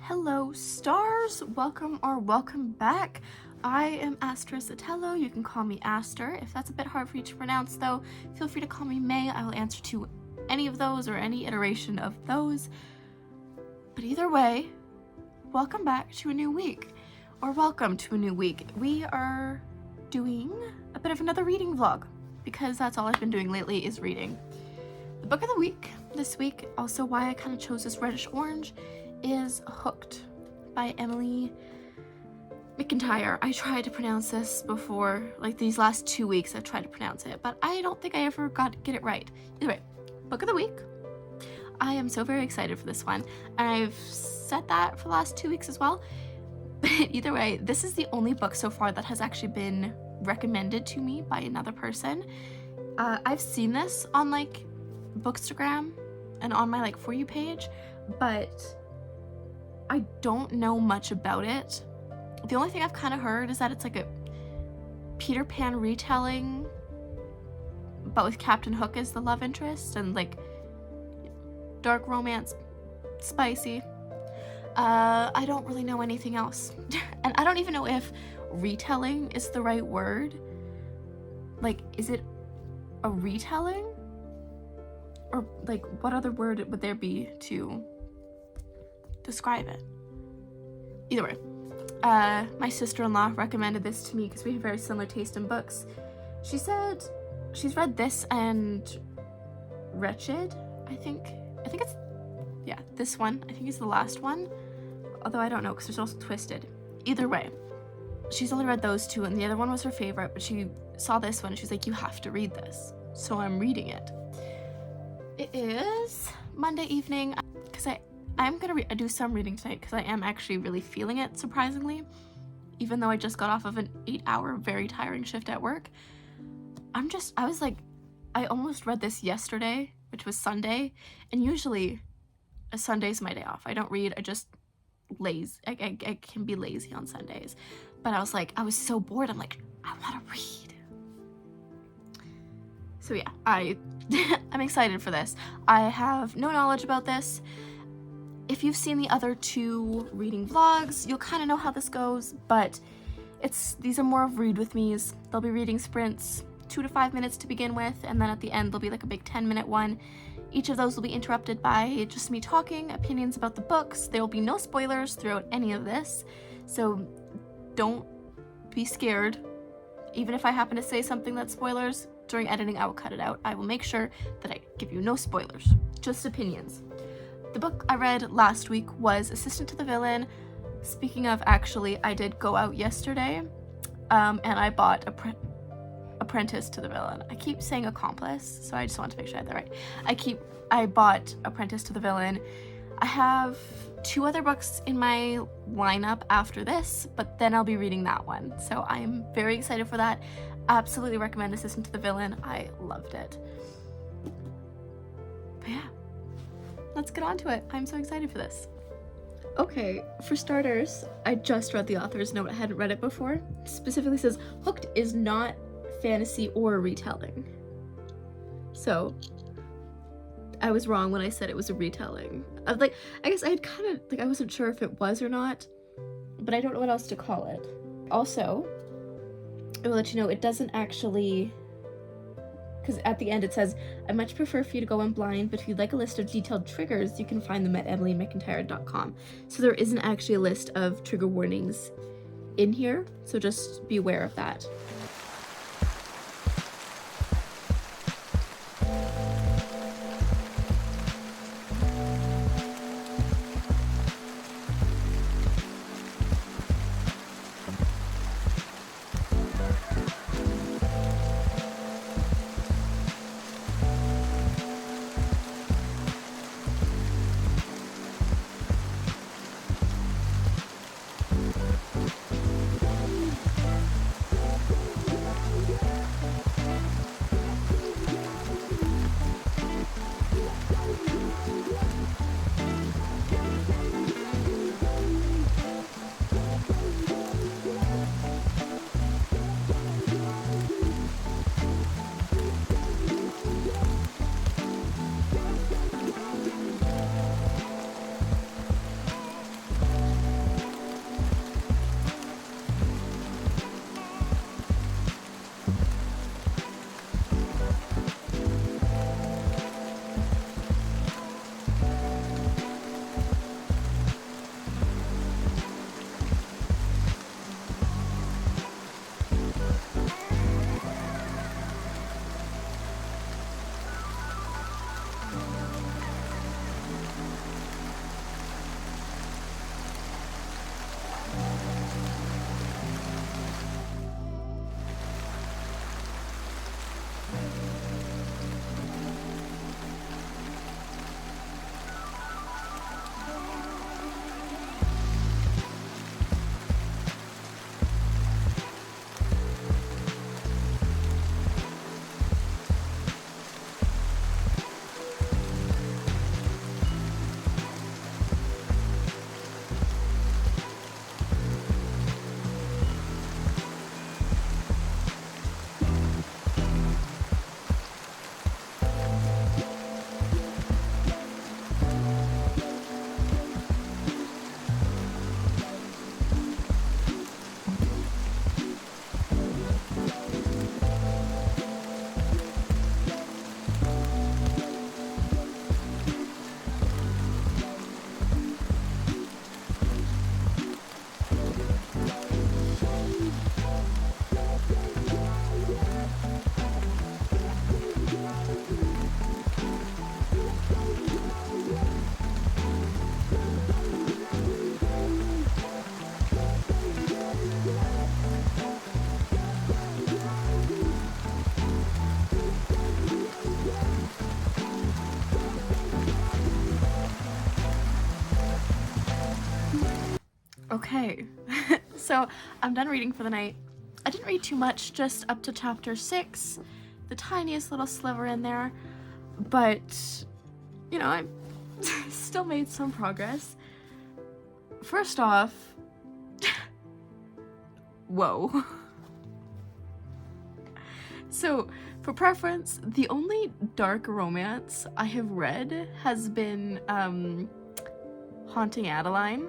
Hello stars, welcome back. I am Astra Sotelo. You can call me Aster. If that's a bit hard for you to pronounce though, feel free to call me May. I will answer to any of those or any iteration of those. But either way, welcome back to a new week, or welcome to a new week. We are doing a bit of another reading vlog because that's all I've been doing lately is reading. The book of the week this week, also why I kind of chose this reddish orange, is Hooked by Emily McIntyre. I tried to pronounce this before, like these last 2 weeks I've tried to pronounce it, but I don't think I ever got to get it right. Either way, book of the week. I am so very excited for this one. I've said that for the last 2 weeks as well. But either way, this is the only book so far that has actually been recommended to me by another person. I've seen this on like Bookstagram and on my like For You page, but I don't know much about it. The only thing I've kind of heard is that it's like a Peter Pan retelling, but with Captain Hook as the love interest and like dark romance, spicy. I don't really know anything else. And I don't even know if retelling is the right word. Like, is it a retelling? Or like, what other word would there be to describe it? Either way, my sister-in-law recommended this to me because we have very similar taste in books. She said she's read this and Wretched, I think it's, yeah, this one, I think is the last one, although I don't know because there's also Twisted. Either way, she's only read those two and the other one was her favorite, but she saw this one and she's like, you have to read this. So I'm reading it. It is Monday evening because I'm gonna do some reading tonight because I am actually really feeling it, surprisingly. Even though I just got off of an 8-hour very tiring shift at work, I was like, I almost read this yesterday, which was Sunday, and usually a Sunday's my day off. I don't read, I just lazy. I can be lazy on Sundays. But I was like, I was so bored, I'm like, I wanna read. So yeah, I'm excited for this. I have no knowledge about this. If you've seen the other two reading vlogs, you'll kind of know how this goes, but these are more of read with me's. They'll be reading sprints, 2 to 5 minutes to begin with, and then at the end there'll be like a big 10-minute one. Each of those will be interrupted by just me talking, opinions about the books. There will be no spoilers throughout any of this, so don't be scared. Even if I happen to say something that's spoilers, during editing I will cut it out. I will make sure that I give you no spoilers, just opinions. The book I read last week was Assistant to the Villain. Speaking of, actually, I did go out yesterday, and I bought Apprentice to the Villain. I keep saying Accomplice, so I just want to make sure I had that right. I bought Apprentice to the Villain. I have 2 other books in my lineup after this, but then I'll be reading that one. So I am very excited for that. Absolutely recommend Assistant to the Villain. I loved it. But yeah, let's get on to it. I'm so excited for this. Okay, for starters, I just read the author's note. I hadn't read it before. It specifically says, Hooked is not fantasy or retelling. So, I was wrong when I said it was a retelling. I guess I had kind of, I wasn't sure if it was or not, but I don't know what else to call it. Also, I will let you know, it doesn't actually, because at the end it says, I much prefer for you to go in blind, but if you'd like a list of detailed triggers, you can find them at emilymcintyre.com. So there isn't actually a list of trigger warnings in here, so just be aware of that. Okay, so I'm done reading for the night. I didn't read too much, just up to chapter 6, the tiniest little sliver in there, but, you know, I still made some progress. First off, whoa. So, for preference, the only dark romance I have read has been Haunting Adeline.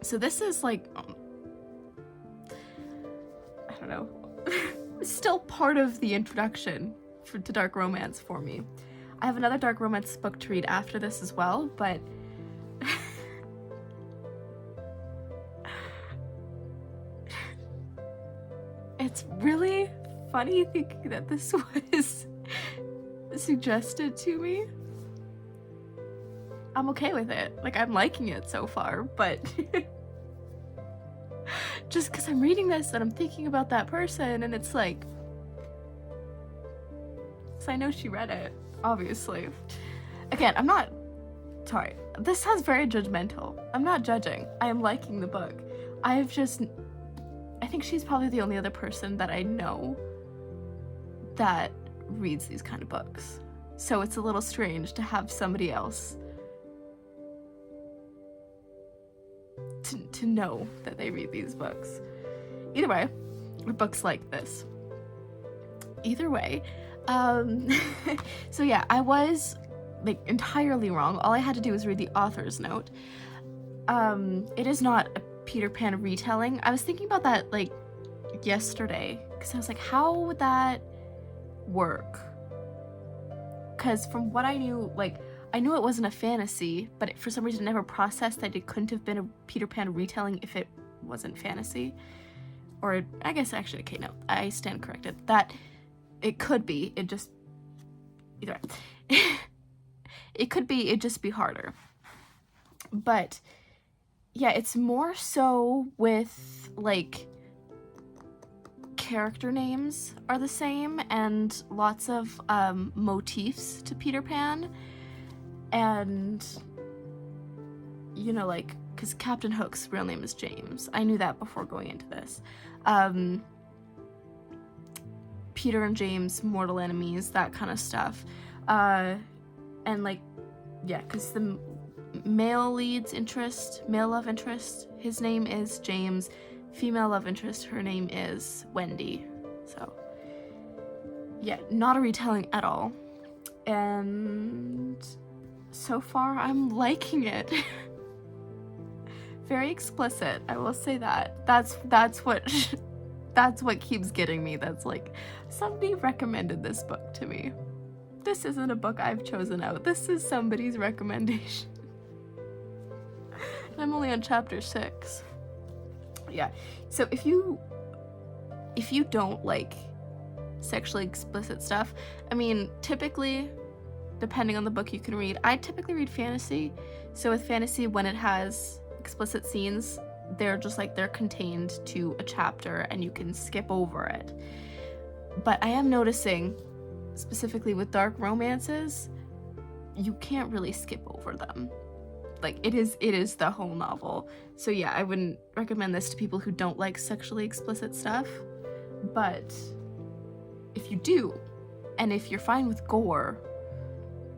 So this is like, I don't know, still part of the introduction to dark romance for me. I have another dark romance book to read after this as well, but it's really funny thinking that this was suggested to me. I'm okay with it. Like, I'm liking it so far, but just because I'm reading this and I'm thinking about that person, and it's like, so I know she read it, obviously. Again, I'm not, sorry, this sounds very judgmental. I'm not judging. I am liking the book. I think she's probably the only other person that I know that reads these kind of books. So it's a little strange to have somebody else to know that they read these books. Either way, or books like this. Either way, so yeah, I was like entirely wrong. All I had to do was read the author's note. It is not a Peter Pan retelling. I was thinking about that like yesterday, because I was like, how would that work? Because from what I knew, like, I knew it wasn't a fantasy, but for some reason never processed that it couldn't have been a Peter Pan retelling if it wasn't fantasy. Or, I guess actually, okay, no, I stand corrected. That it could be, it just, either way. It could be, it'd just be harder. But, yeah, it's more so with, like, character names are the same and lots of motifs to Peter Pan. And, you know, like, because Captain Hook's real name is James. I knew that before going into this. Peter and James, mortal enemies, that kind of stuff. And, like, yeah, because the male love interest, his name is James. Female love interest, her name is Wendy. So, yeah, not a retelling at all. And so far, I'm liking it. Very explicit, I will say that. That's what keeps getting me. That's like, somebody recommended this book to me. This isn't a book I've chosen out. This is somebody's recommendation. And I'm only on chapter 6. Yeah, so if you don't like sexually explicit stuff, I mean, typically, depending on the book you can read, I typically read fantasy. So with fantasy, when it has explicit scenes, they're contained to a chapter and you can skip over it. But I am noticing, specifically with dark romances, you can't really skip over them. Like, it is the whole novel. So yeah, I wouldn't recommend this to people who don't like sexually explicit stuff. But if you do, and if you're fine with gore,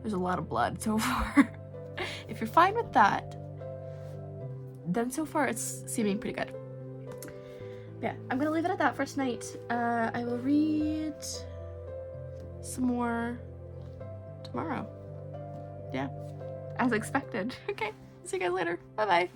there's a lot of blood so far. If you're fine with that, then so far it's seeming pretty good. Yeah, I'm gonna leave it at that for tonight. I will read some more tomorrow. Yeah, as expected. Okay, see you guys later. Bye-bye.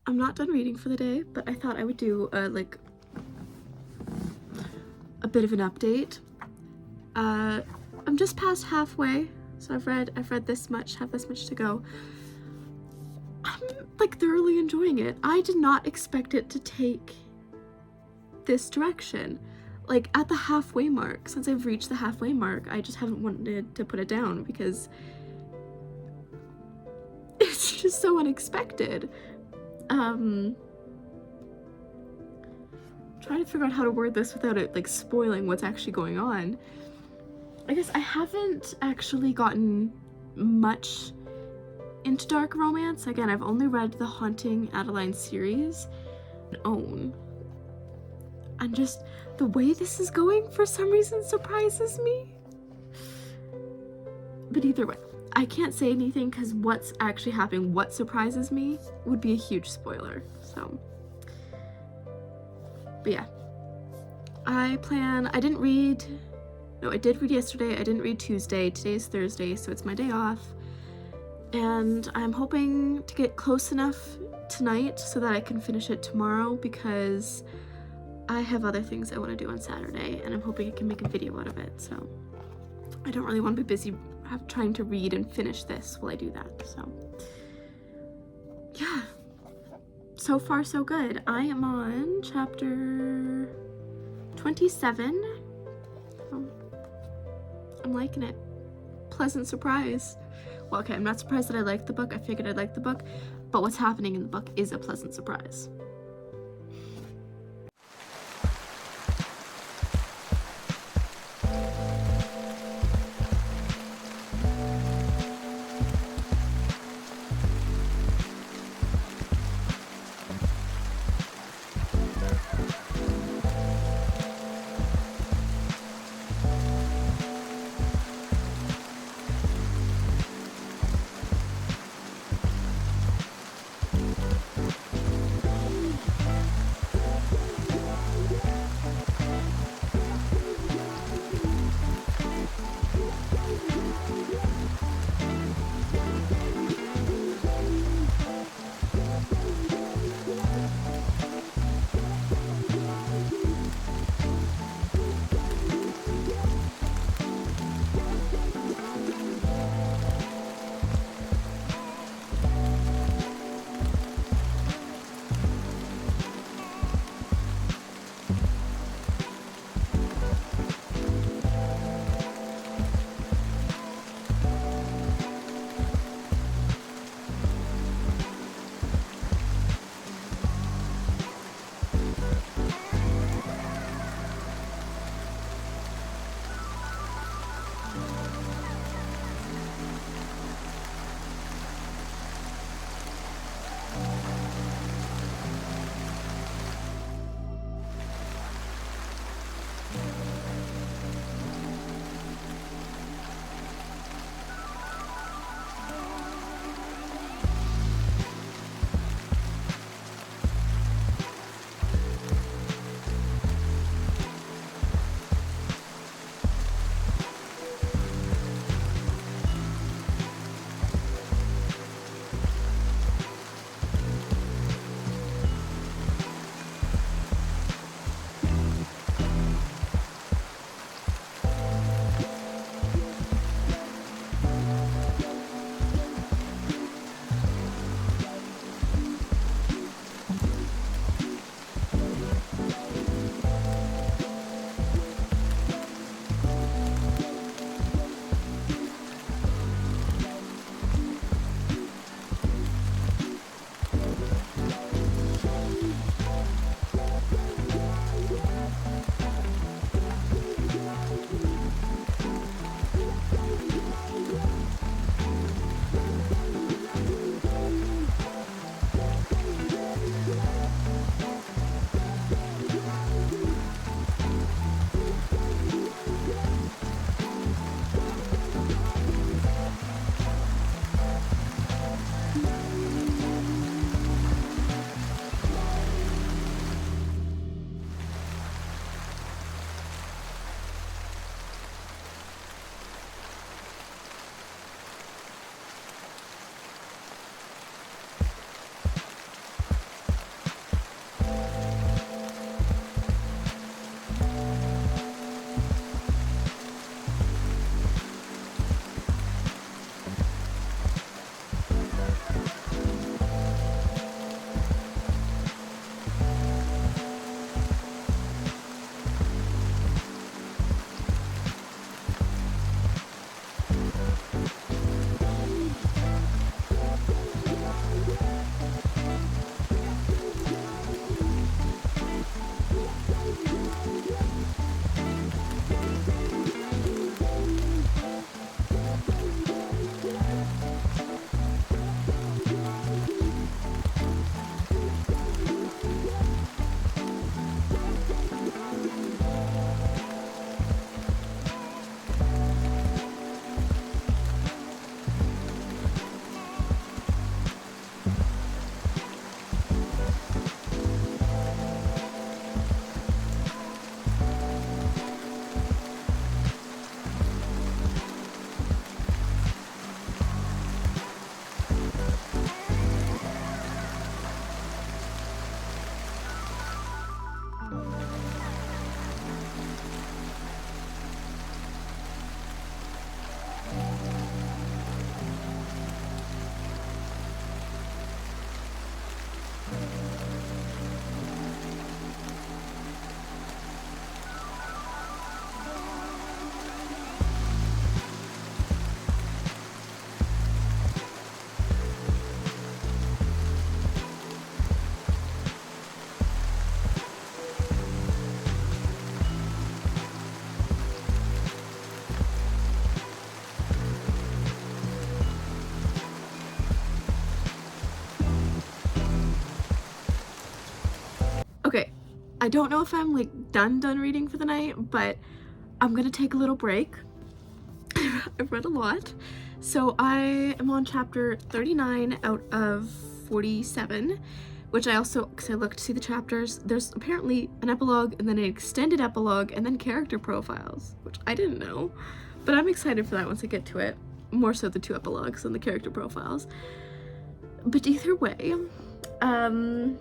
I'm not done reading for the day, but I thought I would do a bit of an update. I'm just past halfway, so I've read this much, have this much to go. I'm like thoroughly enjoying it. I did not expect it to take this direction. Like at the halfway mark, since I've reached the halfway mark, I just haven't wanted to put it down because it's just so unexpected. Trying to figure out how to word this without it like spoiling what's actually going on. I guess I haven't actually gotten much into dark romance. Again, I've only read the Haunting Adeline series and just the way this is going for some reason surprises me. But either way, I can't say anything because what's actually happening, what surprises me, would be a huge spoiler. So, but yeah, I did read yesterday, I didn't read Tuesday, today's Thursday, so it's my day off. And I'm hoping to get close enough tonight so that I can finish it tomorrow because I have other things I want to do on Saturday and I'm hoping I can make a video out of it. So I don't really want to be busy trying to read and finish this while I do that. So yeah, so far so good. I am on chapter 27. I'm liking it. Pleasant surprise. Well, okay, I'm not surprised that I liked the book. I figured I'd like the book, but what's happening in the book is a pleasant surprise. I don't know if I'm like done reading for the night, but I'm gonna take a little break. I've read a lot. So I am on chapter 39 out of 47, which I also, because I looked to see the chapters, there's apparently an epilogue and then an extended epilogue and then character profiles, which I didn't know, but I'm excited for that once I get to it. More so the 2 epilogues than the character profiles. But either way, I am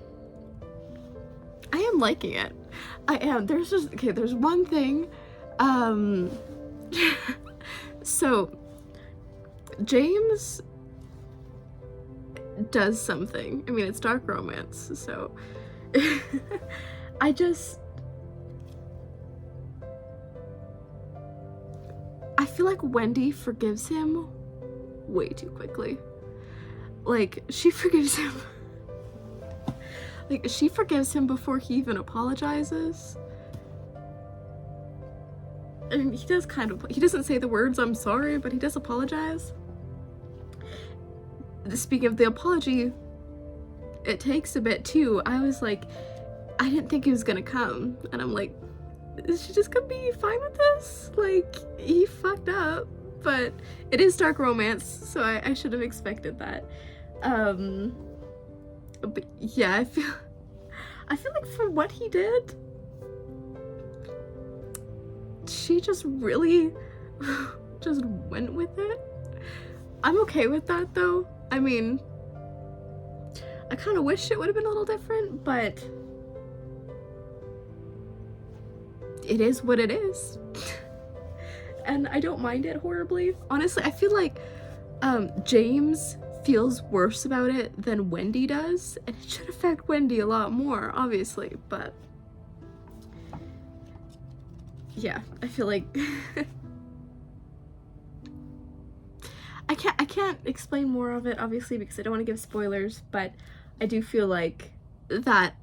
liking it. I am. There's just, okay, there's one thing, so James does something. I mean, it's dark romance, so I feel like Wendy forgives him way too quickly. Like, she forgives him. Like, she forgives him before he even apologizes. I mean, he does kind of, he doesn't say the words, "I'm sorry," but he does apologize. Speaking of the apology, it takes a bit too. I was like, I didn't think he was gonna come. And I'm like, is she just gonna be fine with this? Like, he fucked up, but it is dark romance, so I should have expected that. But yeah, I feel like for what he did, she just really just went with it. I'm okay with that though. I mean, I kind of wish it would have been a little different, but it is what it is. And I don't mind it horribly. Honestly, I feel like James feels worse about it than Wendy does, and it should affect Wendy a lot more, obviously, but yeah, I feel like I can't explain more of it, obviously, because I don't want to give spoilers, but I do feel like that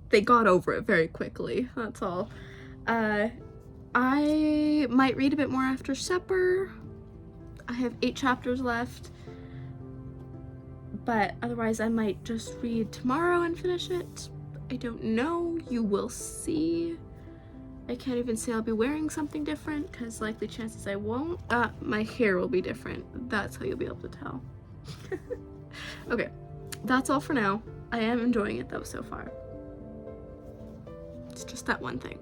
they got over it very quickly, that's all. I might read a bit more after supper. I have 8 chapters left, but otherwise I might just read tomorrow and finish it. I don't know, you will see. I can't even say I'll be wearing something different, because likely chances I won't. My hair will be different. That's how you'll be able to tell. Okay, that's all for now. I am enjoying it though so far. It's just that one thing.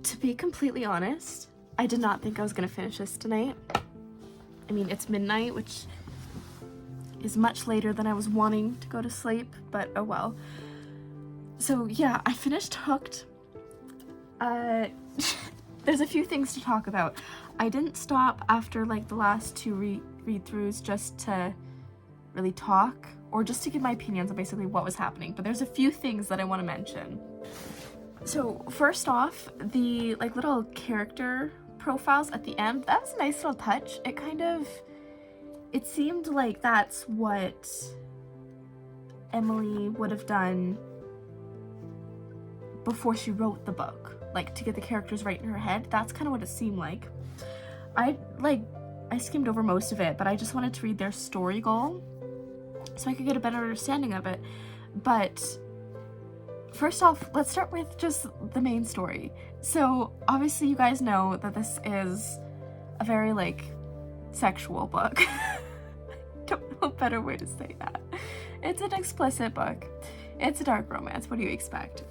To be completely honest, I did not think I was gonna finish this tonight. I mean, it's midnight, which is much later than I was wanting to go to sleep, but oh well. So yeah, I finished Hooked. There's a few things to talk about. I didn't stop after like the last two read-throughs just to really talk or just to give my opinions on basically what was happening, but there's a few things that I want to mention. So first off, the like little character profiles at the end, that was a nice little touch. It seemed like that's what Emily would have done before she wrote the book, like to get the characters right in her head. That's kind of what it seemed like. I skimmed over most of it, but I just wanted to read their story goal so I could get a better understanding of it. But first off, let's start with just the main story. So obviously you guys know that this is a very like sexual book. Don't know a better way to say that. It's an explicit book. It's a dark romance. What do you expect?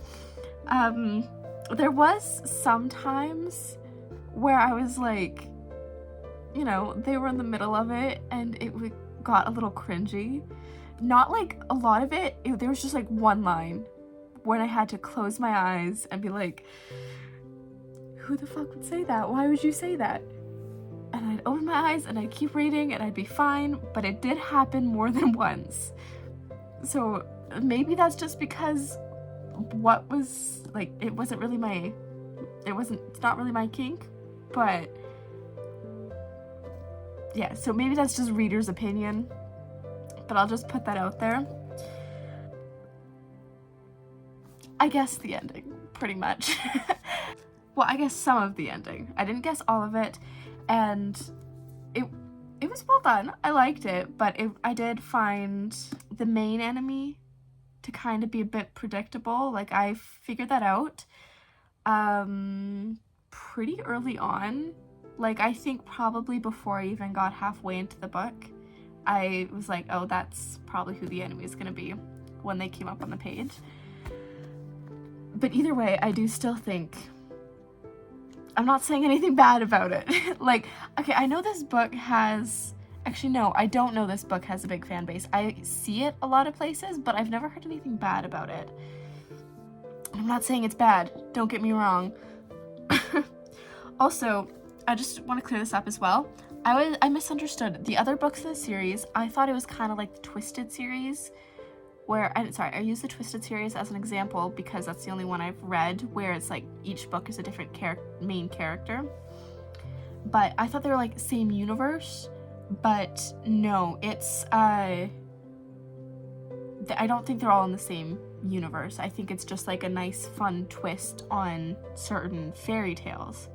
There was some times where I was like, you know, they were in the middle of it and it got a little cringy. Not like a lot of it, there was just like one line when I had to close my eyes and be like, who the fuck would say that? Why would you say that? And I'd open my eyes and I'd keep reading and I'd be fine, but it did happen more than once. So maybe that's just because what was like, it's not really my kink, but yeah, so maybe that's just reader's opinion, but I'll just put that out there. I guess the ending, pretty much. Well, I guess some of the ending. I didn't guess all of it, and it was well done. I liked it, but I did find the main enemy to kind of be a bit predictable. Like, I figured that out pretty early on. Like, I think probably before I even got halfway into the book, I was like, oh, that's probably who the enemy is going to be when they came up on the page. But either way, I do still think, I'm not saying anything bad about it. Like, okay, I know this book has, actually no, I don't know this book has a big fan base. I see it a lot of places, but I've never heard anything bad about it. I'm not saying it's bad, don't get me wrong. Also, I just want to clear this up as well. I misunderstood the other books in the series. I thought it was kind of like the Twisted series, where, I use the Twisted series as an example because that's the only one I've read where it's like each book is a different main character. But I thought they were like same universe, but no, it's I don't think they're all in the same universe. I think it's just like a nice fun twist on certain fairy tales.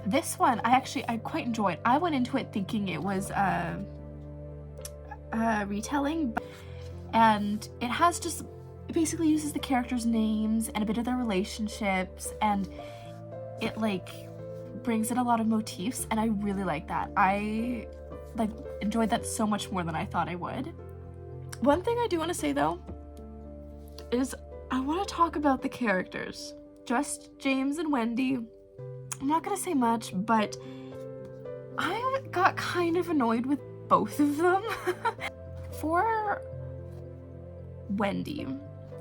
This one I quite enjoyed. I went into it thinking it was a retelling, and it basically uses the characters' names and a bit of their relationships, and it like brings in a lot of motifs, and I really like that. I like enjoyed that so much more than I thought I would. One thing I do want to say though is I want to talk about the characters. Just James and Wendy. I'm not gonna say much, but I got kind of annoyed with both of them. For Wendy,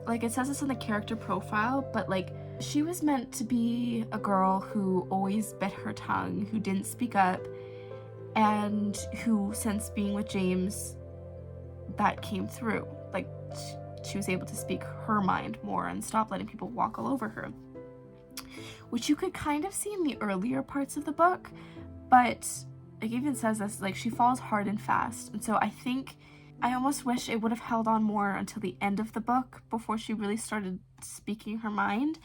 like, it says this in the character profile, but like, she was meant to be a girl who always bit her tongue, who didn't speak up, and who, since being with James, that came through. Like, she was able to speak her mind more and stop letting people walk all over her, which you could kind of see in the earlier parts of the book, but it even says this, like, she falls hard and fast. And so I think I almost wish it would have held on more until the end of the book before she really started speaking her mind,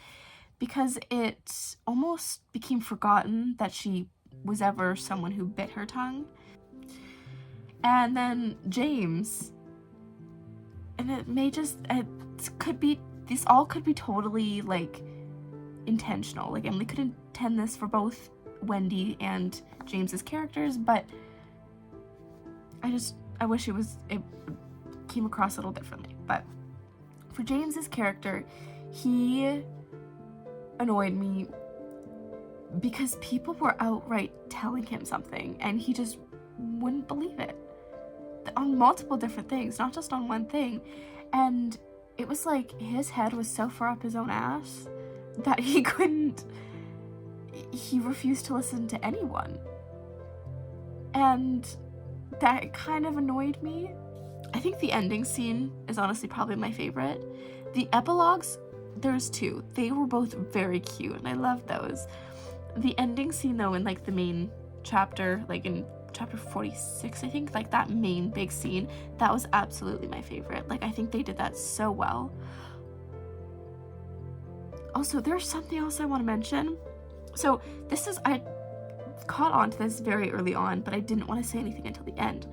because it almost became forgotten that she was ever someone who bit her tongue. And then James, and these all could be totally like intentional. Like, Emily could intend this for both Wendy and James's characters, but I wish it came across a little differently. But for James's character, he annoyed me because people were outright telling him something and he just wouldn't believe it on multiple different things, not just on one thing. And it was like his head was so far up his own ass that he refused to listen to anyone. And that kind of annoyed me. I think the ending scene is honestly probably my favorite. The epilogues, there's two. They were both very cute and I loved those. The ending scene though, in like the main chapter, like in chapter 46, I think, like that main big scene, that was absolutely my favorite. Like, I think they did that so well. Also, there's something else I want to mention. So I caught on to this very early on, but I didn't want to say anything until the end.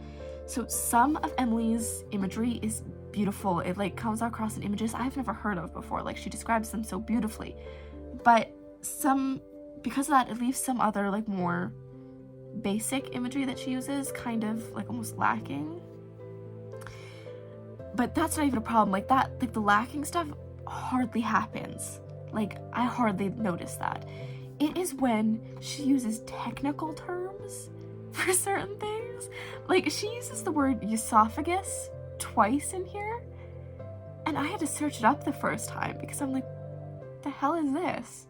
So some of Emily's imagery is beautiful. It like comes across in images I've never heard of before. Like, she describes them so beautifully. But because of that, it leaves some other like more basic imagery that she uses kind of like almost lacking. But that's not even a problem. Like that, like the lacking stuff hardly happens. Like, I hardly notice that. It is when she uses technical terms for certain things. Like, she uses the word esophagus twice in here, and I had to search it up the first time because I'm like, the hell is this?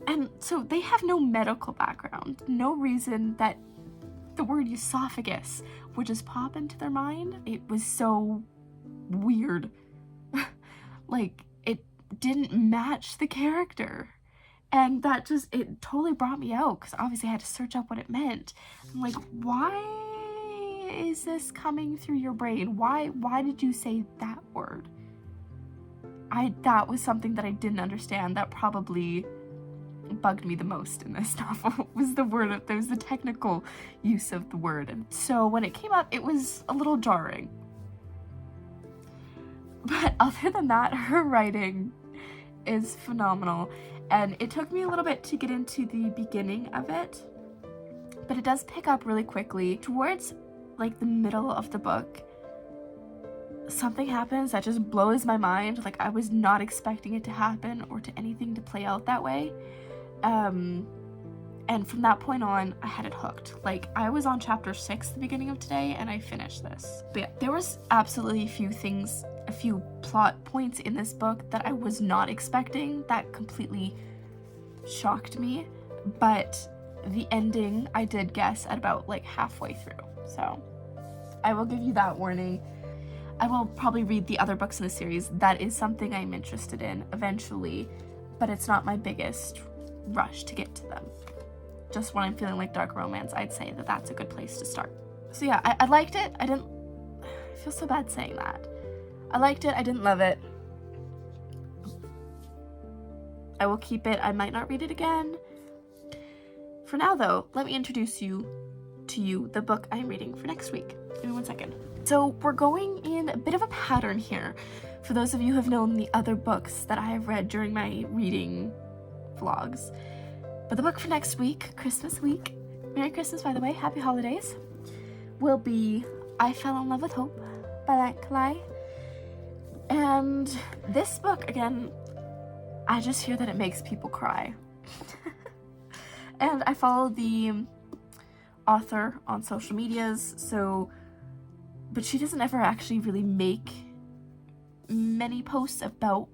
And so they have no medical background, no reason that the word esophagus would just pop into their mind. It was so weird. Like, it didn't match the character. And that just, it totally brought me out, because obviously I had to search up what it meant. I'm like, why is this coming through your brain? Why did you say that word? That was something that I didn't understand. That probably bugged me the most in this novel, was the technical use of the word. And so when it came up, it was a little jarring. But other than that, her writing is phenomenal. And it took me a little bit to get into the beginning of it, but it does pick up really quickly. Towards like the middle of the book, something happens that just blows my mind. Like, I was not expecting it to happen or to anything to play out that way. And from that point on, I had it hooked. Like, I was on chapter 6 at the beginning of today, and I finished this. But yeah, there was absolutely a few plot points in this book that I was not expecting that completely shocked me. But the ending, I did guess at about like halfway through. So I will give you that warning. I will probably read the other books in the series. That is something I'm interested in eventually, but it's not my biggest rush to get to them. Just when I'm feeling like dark romance, I'd say that that's a good place to start. So yeah, I liked it. I feel so bad saying that. I liked it. I didn't love it. I will keep it. I might not read it again. For now though, let me introduce you to the book I'm reading for next week. Give me 1 second. So we're going in a bit of a pattern here. For those of you who have known the other books that I have read during my reading vlogs. But the book for next week, Christmas week, Merry Christmas by the way, Happy Holidays, will be I Fell in Love with Hope by Lat Kalai. And this book, again, I just hear that it makes people cry. And I follow the author on social medias, but she doesn't ever actually really make many posts about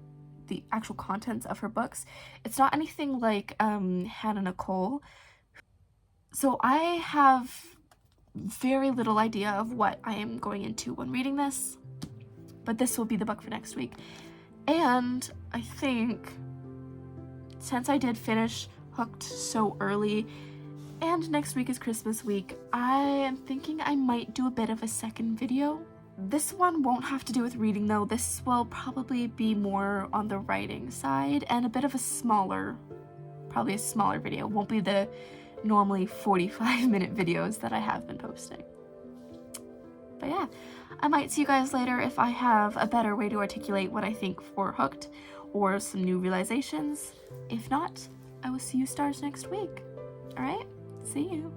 the actual contents of her books. It's not anything like Hannah Nicole. So I have very little idea of what I am going into when reading this, but this will be the book for next week. And I think since I did finish Hooked so early, and next week is Christmas week, I am thinking I might do a bit of a second video. This one won't have to do with reading though. This will probably be more on the writing side and a bit of probably a smaller video. Won't be the normally 45-minute videos that I have been posting. But yeah, I might see you guys later if I have a better way to articulate what I think for Hooked or some new realizations. If not, I will see you stars next week. Alright? See you.